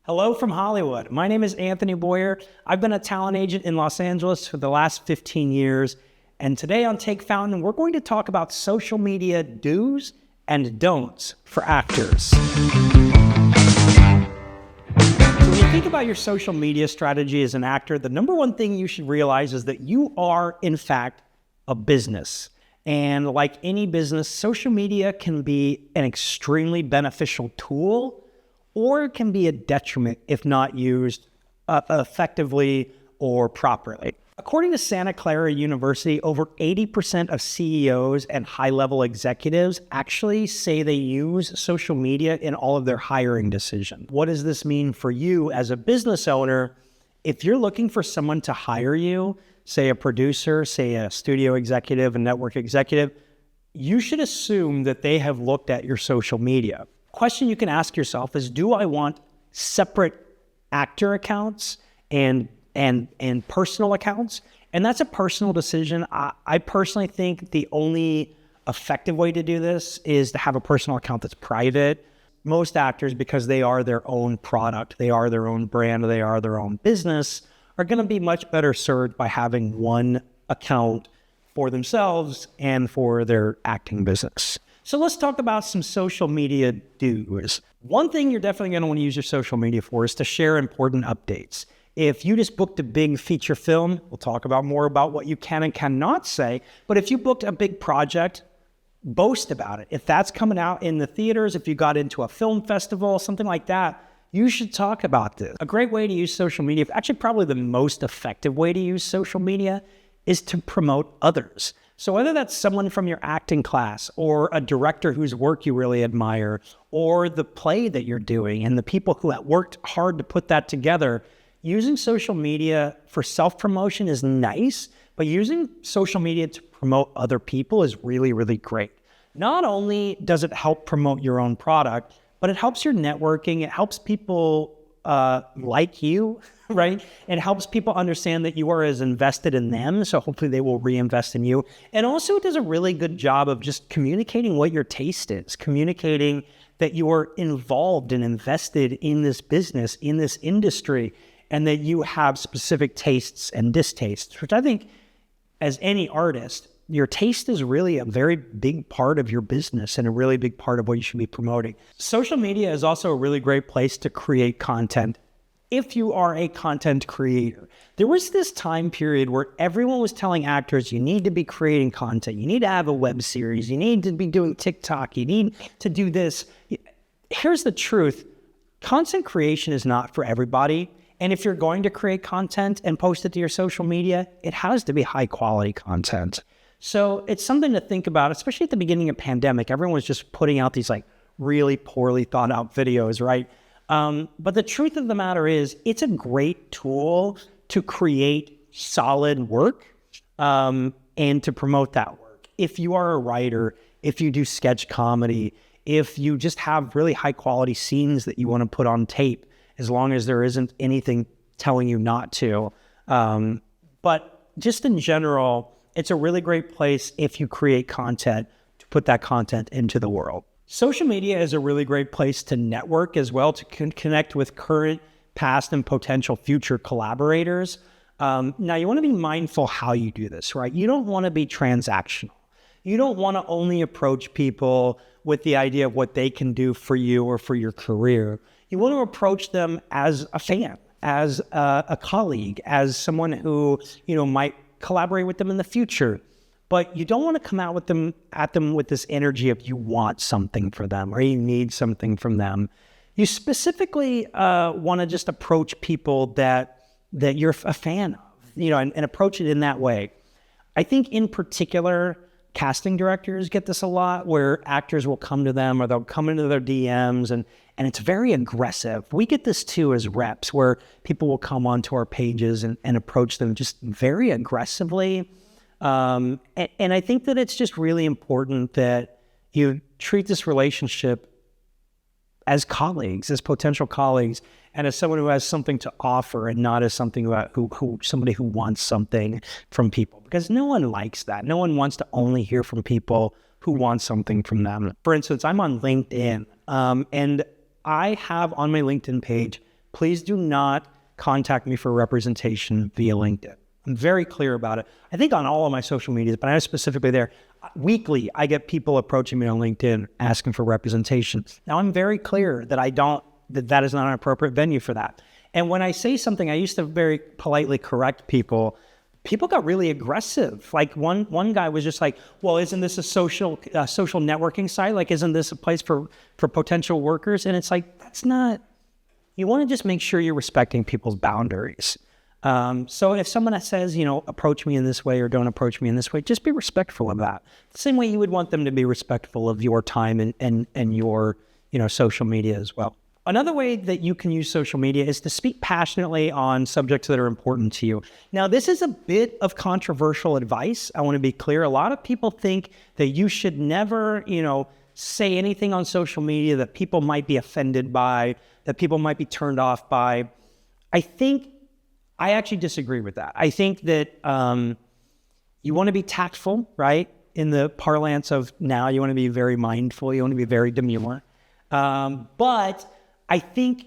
Hello from Hollywood. My name is Anthony Boyer. I've been a talent agent in Los Angeles for the last 15 years. And today on Take Fountain, we're going to talk about social media do's and don'ts for actors. So when you think about your social media strategy as an actor, the number one thing you should realize is that you are, in fact, a business. And like any business, social media can be an extremely beneficial tool, or it can be a detriment if not used effectively or properly. According to Santa Clara University, over 80% of CEOs and high-level executives actually say they use social media in all of their hiring decisions. What does this mean for you as a business owner? If you're looking for someone to hire you, say a producer, say a studio executive, a network executive, you should assume that they have looked at your social media. Question you can ask yourself is, do I want separate actor accounts and personal accounts? And that's a personal decision. I personally think the only effective way to do this is to have a personal account that's private. Most actors, because they are their own product, they are their own brand, they are their own business, are going to be much better served by having one account for themselves and for their acting business. So let's talk about some social media do's. One thing you're definitely going to want to use your social media for is to share important updates. If you just booked a big feature film, we'll talk about more about what you can and cannot say, but if you booked a big project, boast about it. If that's coming out in the theaters, if you got into a film festival, something like that, you should talk about this. A great way to use social media, actually probably the most effective way to use social media, is to promote others. So whether that's someone from your acting class or a director whose work you really admire, or the play that you're doing and the people who have worked hard to put that together, using social media for self-promotion is nice, but using social media to promote other people is really, really great. Not only does it help promote your own product, but it helps your networking. It helps people like you, right? It helps people understand that you are as invested in them, so hopefully they will reinvest in you. And also it does a really good job of just communicating what your taste is, communicating that you are involved and invested in this business, in this industry, and that you have specific tastes and distastes, which I think as any artist, your taste is really a very big part of your business and a really big part of what you should be promoting. Social media is also a really great place to create content if you are a content creator. There was this time period where everyone was telling actors, you need to be creating content, you need to have a web series, you need to be doing TikTok, you need to do this. Here's the truth. Content creation is not for everybody. And if you're going to create content and post it to your social media, it has to be high quality content. So it's something to think about, especially at the beginning of pandemic. Everyone was just putting out these like really poorly thought out videos, right? But the truth of the matter is it's a great tool to create solid work and to promote that work. If you are a writer, if you do sketch comedy, if you just have really high quality scenes that you want to put on tape, as long as there isn't anything telling you not to. But just in general, it's a really great place if you create content to put that content into the world. Social media is a really great place to network as well, to connect with current, past, and potential future collaborators. Now, you want to be mindful how you do this, right? You don't want to be transactional. You don't want to only approach people with the idea of what they can do for you or for your career. You want to approach them as a fan, as a colleague, as someone who, might collaborate with them in the future. But you don't want to come out at them with this energy of you want something for them or you need something from them. You specifically want to just approach people that you're a fan of, and approach it in that way. I think in particular, casting directors get this a lot, where actors will come to them or they'll come into their DMs and it's very aggressive. We get this too as reps, where people will come onto our pages and approach them just very aggressively. And I think that it's just really important that you treat this relationship as colleagues, as potential colleagues, and as someone who has something to offer, and not as somebody who wants something from people, because no one likes that. No one wants to only hear from people who want something from them. For instance, I'm on LinkedIn, and I have on my LinkedIn page please do not contact me for representation via LinkedIn. I'm very clear about it. I think on all of my social medias, but I know specifically there, weekly, I get people approaching me on LinkedIn asking for representation. Now, I'm very clear that that is not an appropriate venue for that. And when I say something, I used to very politely correct people. People got really aggressive. Like one guy was just like, well, isn't this a social networking site? Like, isn't this a place for potential workers? And it's like, that's not, you want to just make sure you're respecting people's boundaries. So if someone says, approach me in this way or don't approach me in this way, just be respectful of that. The same way you would want them to be respectful of your time and your, social media as well. Another way that you can use social media is to speak passionately on subjects that are important to you. Now, this is a bit of controversial advice. I want to be clear. A lot of people think that you should never, say anything on social media that people might be offended by, that people might be turned off by. I actually disagree with that. I think that you want to be tactful, right? In the parlance of now, you want to be very mindful. You want to be very demure. But I think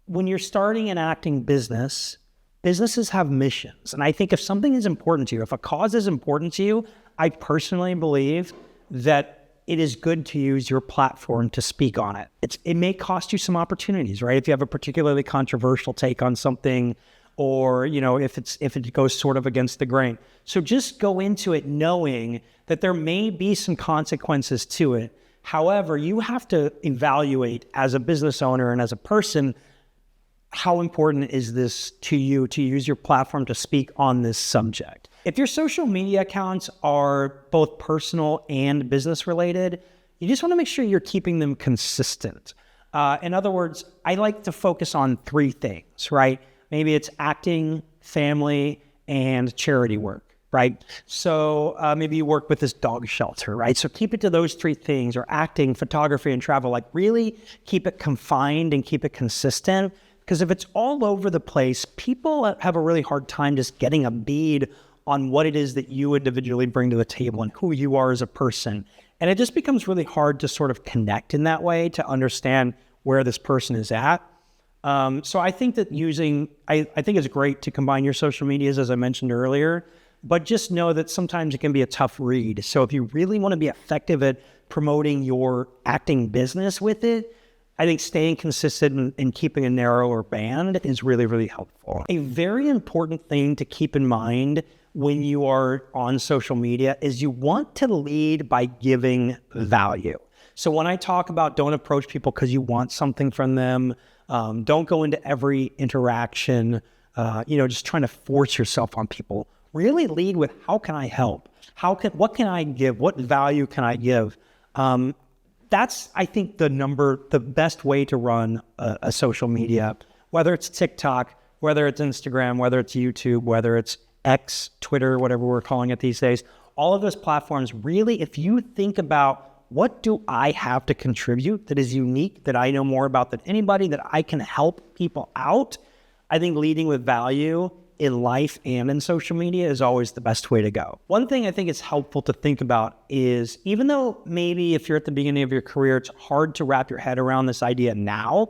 when you're starting an acting business, businesses have missions. And I think if something is important to you, if a cause is important to you, I personally believe that it is good to use your platform to speak on it. It may cost you some opportunities, right? If you have a particularly controversial take on something, or, if it goes sort of against the grain. So just go into it knowing that there may be some consequences to it. However, you have to evaluate as a business owner and as a person, how important is this to you to use your platform to speak on this subject? If your social media accounts are both personal and business related, you just want to make sure you're keeping them consistent. In other words, I like to focus on 3 things, right? Maybe it's acting, family, and charity work, right? So maybe you work with this dog shelter, right? So keep it to those 3 things, or acting, photography, and travel. Like really keep it confined and keep it consistent. Because if it's all over the place, people have a really hard time just getting a bead on what it is that you individually bring to the table and who you are as a person. And it just becomes really hard to sort of connect in that way to understand where this person is at. So I think that I think it's great to combine your social medias, as I mentioned earlier, but just know that sometimes it can be a tough read. So if you really want to be effective at promoting your acting business with it, I think staying consistent and keeping a narrower band is really, really helpful. A very important thing to keep in mind when you are on social media is you want to lead by giving value. So when I talk about don't approach people because you want something from them, don't go into every interaction, just trying to force yourself on people. Really lead with, how can I help? What can I give? What value can I give? That's, I think, the best way to run a social media, whether it's TikTok, whether it's Instagram, whether it's YouTube, whether it's X, Twitter, whatever we're calling it these days. All of those platforms, really, if you think about, what do I have to contribute that is unique, that I know more about than anybody, that I can help people out? I think leading with value in life and in social media is always the best way to go. One thing I think is helpful to think about is, even though maybe if you're at the beginning of your career, it's hard to wrap your head around this idea now,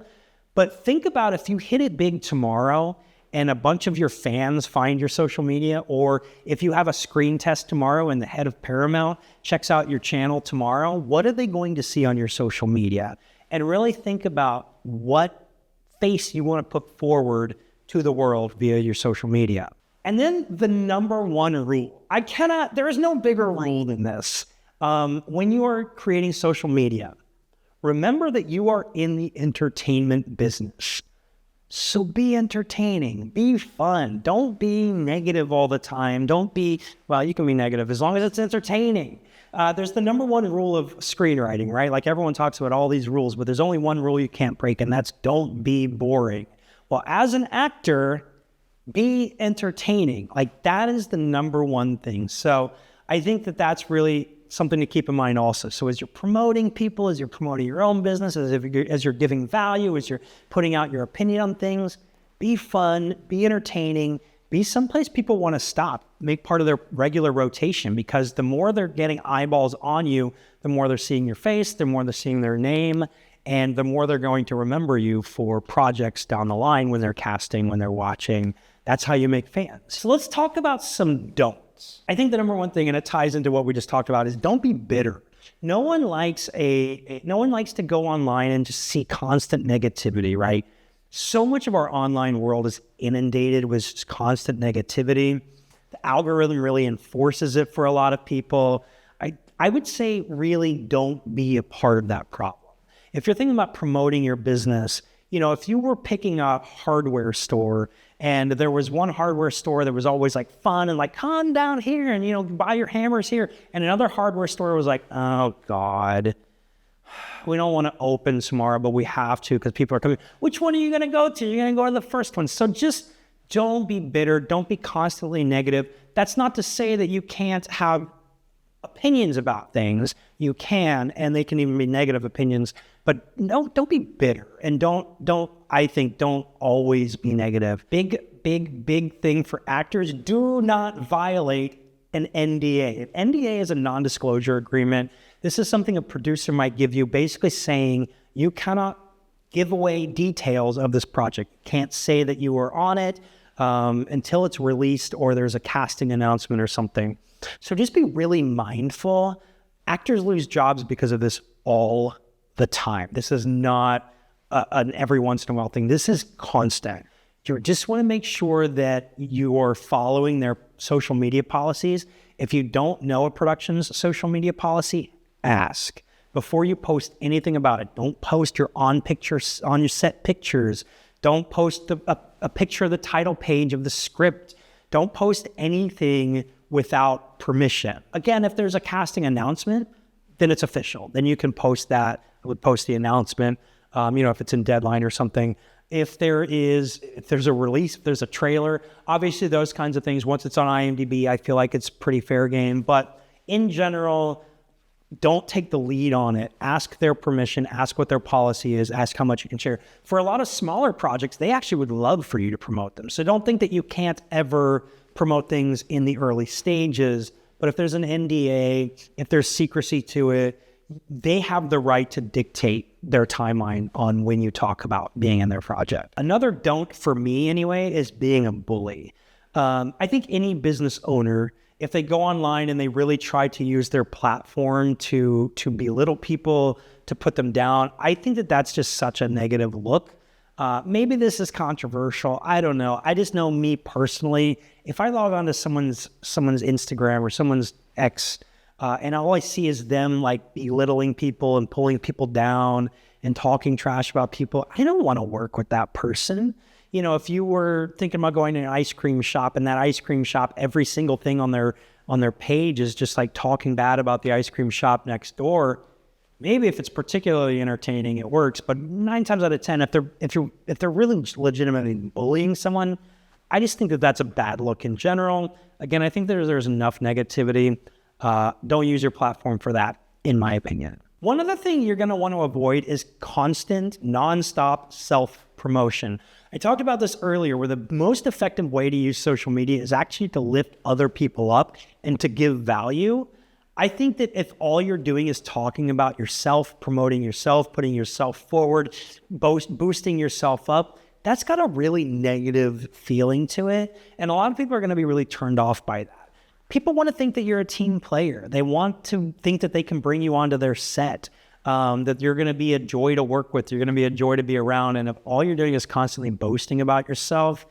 but think about if you hit it big tomorrow and a bunch of your fans find your social media, or if you have a screen test tomorrow and the head of Paramount checks out your channel tomorrow, what are they going to see on your social media? And really think about what face you want to put forward to the world via your social media. And then the number 1 rule, there is no bigger rule than this. When you are creating social media, remember that you are in the entertainment business. So be entertaining, be fun. Don't be negative all the time. You can be negative as long as it's entertaining. There's the number 1 rule of screenwriting, right? Like everyone talks about all these rules, but there's only one rule you can't break, and that's don't be boring. Well, as an actor, be entertaining. Like that is the number 1 thing. So I think that that's really something to keep in mind also. So as you're promoting people, as you're promoting your own business, as you're giving value, as you're putting out your opinion on things, be fun, be entertaining, be someplace people want to stop, make part of their regular rotation, because the more they're getting eyeballs on you, the more they're seeing your face, the more they're seeing their name. And the more they're going to remember you for projects down the line when they're casting, when they're watching. That's how you make fans. So let's talk about some don'ts. I think the number one thing, and it ties into what we just talked about, is don't be bitter. No one likes to go online and just see constant negativity, right? So much of our online world is inundated with just constant negativity. The algorithm really enforces it for a lot of people. I would say really don't be a part of that problem. If you're thinking about promoting your business, if you were picking a hardware store and there was one hardware store that was always like fun and like, come down here and, buy your hammers here. And another hardware store was like, oh God, we don't want to open tomorrow, but we have to because people are coming. Which one are you going to go to? You're going to go to the first one. So just don't be bitter. Don't be constantly negative. That's not to say that you can't have opinions about things. You can, and they can even be negative opinions, but don't be bitter, and don't always be negative. Big thing for actors: do not violate an NDA. An NDA is a non-disclosure agreement. This is something a producer might give you, basically saying you cannot give away details of this project. You can't say that you were on it until it's released or there's a casting announcement or something. So just be really mindful. Actors lose jobs because of this all the time. This is not an every once in a while thing. This is constant. You just want to make sure that you are following their social media policies. If you don't know a production's social media policy, ask. Before you post anything about it, don't post your on your set pictures. Don't post a picture of the title page of the script. Don't post anything without permission. Again, if there's a casting announcement, then it's official. Then you can post that. I would post the announcement, if it's in Deadline or something. If there's a release, if there's a trailer, obviously those kinds of things, once it's on IMDb, I feel like it's pretty fair game. But in general, don't take the lead on it. Ask their permission, ask what their policy is, ask how much you can share. For a lot of smaller projects, they actually would love for you to promote them. So don't think that you can't ever promote things in the early stages, but if there's an NDA, if there's secrecy to it, they have the right to dictate their timeline on when you talk about being in their project. Another don't, for me anyway, is being a bully. I think any business owner, if they go online and they really try to use their platform to belittle people, to put them down, I think that that's just such a negative look. Maybe this is controversial. I don't know. I just know me personally, if I log on to someone's Instagram or someone's X, and all I see is them like belittling people and pulling people down and talking trash about people, I don't want to work with that person. If you were thinking about going to an ice cream shop and that ice cream shop, every single thing on their page is just like talking bad about the ice cream shop next door, maybe if it's particularly entertaining, it works. But 9 times out of 10, if they're really legitimately bullying someone, I just think that that's a bad look in general. Again, I think there's enough negativity. Don't use your platform for that, in my opinion. One other thing you're going to want to avoid is constant, nonstop self-promotion. I talked about this earlier, where the most effective way to use social media is actually to lift other people up and to give value. I think that if all you're doing is talking about yourself, promoting yourself, putting yourself forward, boosting yourself up, that's got a really negative feeling to it. And a lot of people are going to be really turned off by that. People want to think that you're a team player. They want to think that they can bring you onto their set, that you're going to be a joy to work with, you're going to be a joy to be around. And if all you're doing is constantly boasting about yourself,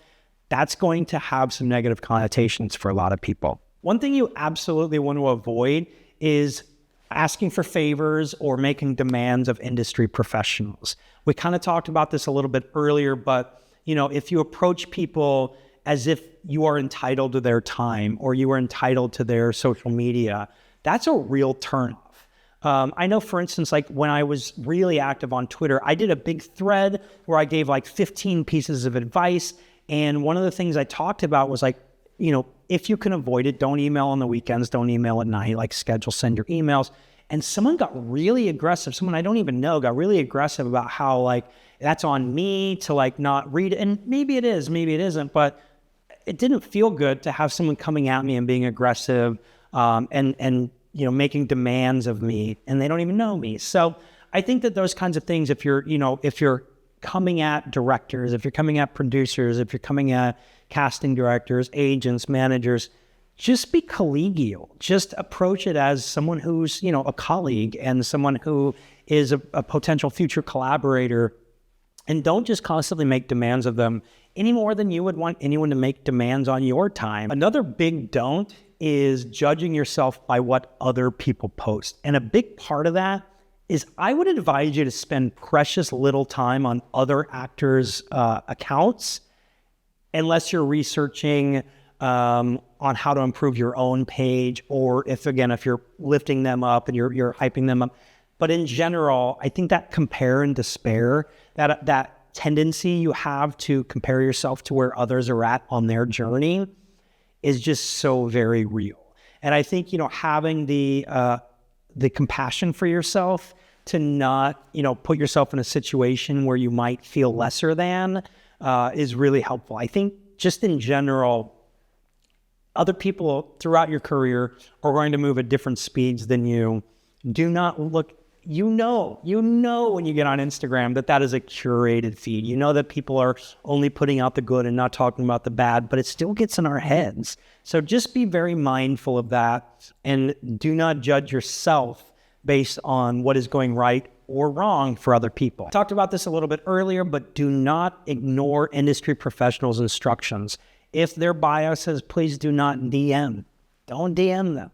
that's going to have some negative connotations for a lot of people. One thing you absolutely want to avoid is asking for favors or making demands of industry professionals. We kind of talked about this a little bit earlier, but if you approach people as if you are entitled to their time or you are entitled to their social media, that's a real turnoff. I know, for instance, like when I was really active on Twitter, I did a big thread where I gave like 15 pieces of advice. And one of the things I talked about was like, if you can avoid it, don't email on the weekends, don't email at night, like send your emails. And someone got really aggressive. Someone I don't even know got really aggressive about how like that's on me to like not read it. And maybe it is, maybe it isn't, but it didn't feel good to have someone coming at me and being aggressive and making demands of me, and they don't even know me. So I think that those kinds of things, if you're coming at directors, if you're coming at producers, if you're coming at casting directors, agents, managers, just be collegial. Just approach it as someone who's, a colleague and someone who is a potential future collaborator. And don't just constantly make demands of them any more than you would want anyone to make demands on your time. Another big don't is judging yourself by what other people post. And a big part of that is I would advise you to spend precious little time on other actors' accounts unless you're researching on how to improve your own page, or if you're lifting them up and you're hyping them up. But in general, I think that compare and despair, that tendency you have to compare yourself to where others are at on their journey is just so very real. And I think, having the compassion for yourself to not, put yourself in a situation where you might feel lesser than is really helpful. I think just in general, other people throughout your career are going to move at different speeds than you. Do not look, when you get on Instagram that is a curated feed. You know that people are only putting out the good and not talking about the bad, but it still gets in our heads. So just be very mindful of that and do not judge yourself based on what is going right or wrong for other people. I talked about this a little bit earlier, but do not ignore industry professionals' instructions. If their bio says, please do not DM, don't DM them.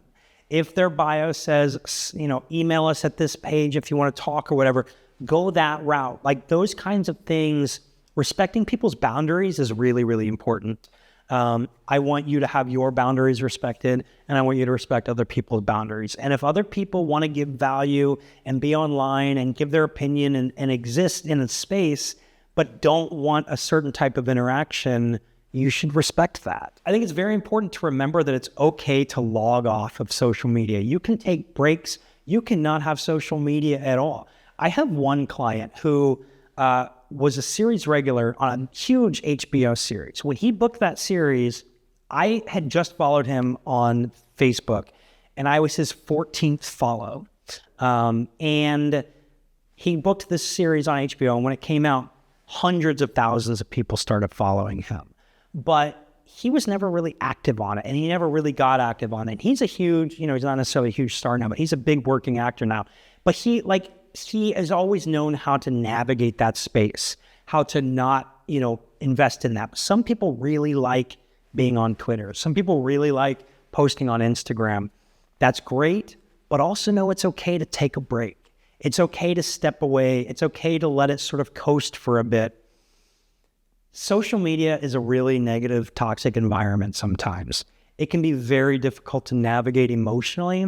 If their bio says, email us at this page if you want to talk or whatever, go that route. Like those kinds of things, respecting people's boundaries is really, really important. I want you to have your boundaries respected, and I want you to respect other people's boundaries. And if other people want to give value and be online and give their opinion and exist in a space, but don't want a certain type of interaction, you should respect that. I think it's very important to remember that it's okay to log off of social media. You can take breaks. You cannot have social media at all. I have one client who was a series regular on a huge HBO series. When he booked that series, I had just followed him on Facebook, and I was his 14th follow. And he booked this series on HBO, and when it came out, hundreds of thousands of people started following him. But he was never really active on it, and he never really got active on it. He's a huge, he's not necessarily a huge star now, but he's a big working actor now. But he has always known how to navigate that space, how to not, invest in that. Some people really like being on Twitter. Some people really like posting on Instagram. That's great, but also know it's okay to take a break. It's okay to step away. It's okay to let it sort of coast for a bit. Social media is a really negative, toxic environment sometimes. It can be very difficult to navigate emotionally,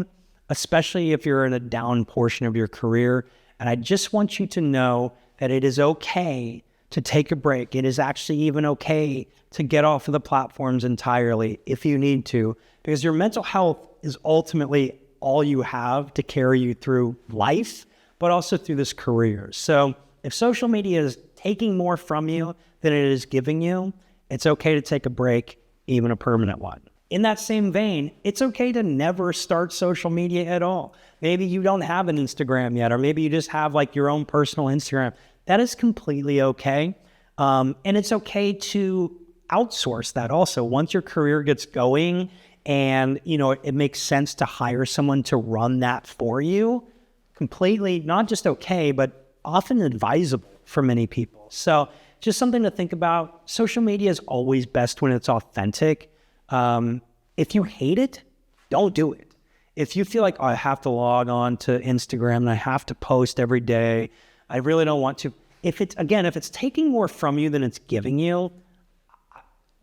especially if you're in a down portion of your career. And I just want you to know that it is okay to take a break. It is actually even okay to get off of the platforms entirely if you need to, because your mental health is ultimately all you have to carry you through life, but also through this career. So if social media is taking more from you than it is giving you, it's okay to take a break, even a permanent one. In that same vein, it's okay to never start social media at all. Maybe you don't have an Instagram yet, or maybe you just have your own personal Instagram. That is completely okay. And it's okay to outsource that also. Once your career gets going and, it makes sense to hire someone to run that for you, completely, not just okay, but often advisable for many people. So just something to think about. Social media is always best when it's authentic. If you hate it, don't do it. If you feel like, I have to log on to Instagram and I have to post every day, I really don't want to. If it's taking more from you than it's giving you,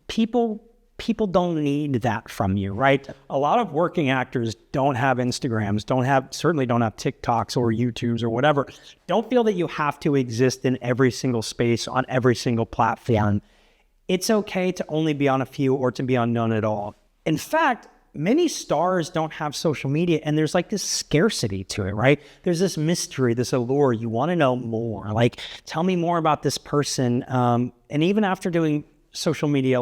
people don't need that from you, right? A lot of working actors don't have Instagrams, certainly don't have TikToks or YouTubes or whatever. Don't feel that you have to exist in every single space on every single platform. It's okay to only be on a few or to be on none at all. In fact, many stars don't have social media, and there's this scarcity to it, right? There's this mystery, this allure. You want to know more. Tell me more about this person. And even after doing social media,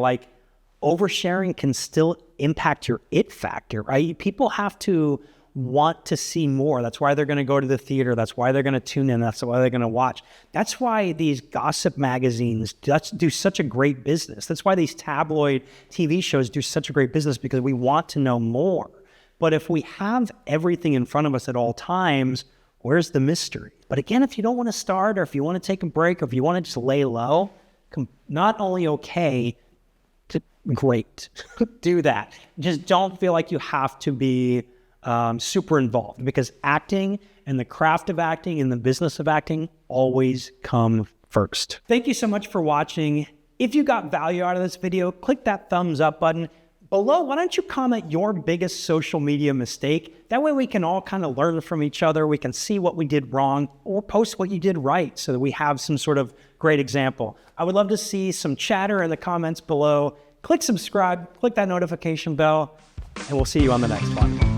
oversharing can still impact your it factor, right? People have to want to see more. That's why they're going to go to the theater. That's why they're going to tune in. That's why they're going to watch. That's why these gossip magazines do such a great business. That's why these tabloid TV shows do such a great business, because we want to know more. But if we have everything in front of us at all times, where's the mystery? But again, if you don't want to start, or if you want to take a break, or if you want to just lay low, not only okay, great. Do that. Just don't feel like you have to be super involved, because acting and the craft of acting and the business of acting always come first. Thank you so much for watching. If you got value out of this video, click that thumbs up button. Below, why don't you comment your biggest social media mistake? That way we can all kind of learn from each other. We can see what we did wrong, or post what you did right, so that we have some sort of great example. I would love to see some chatter in the comments below. Click subscribe, click that notification bell, and we'll see you on the next one.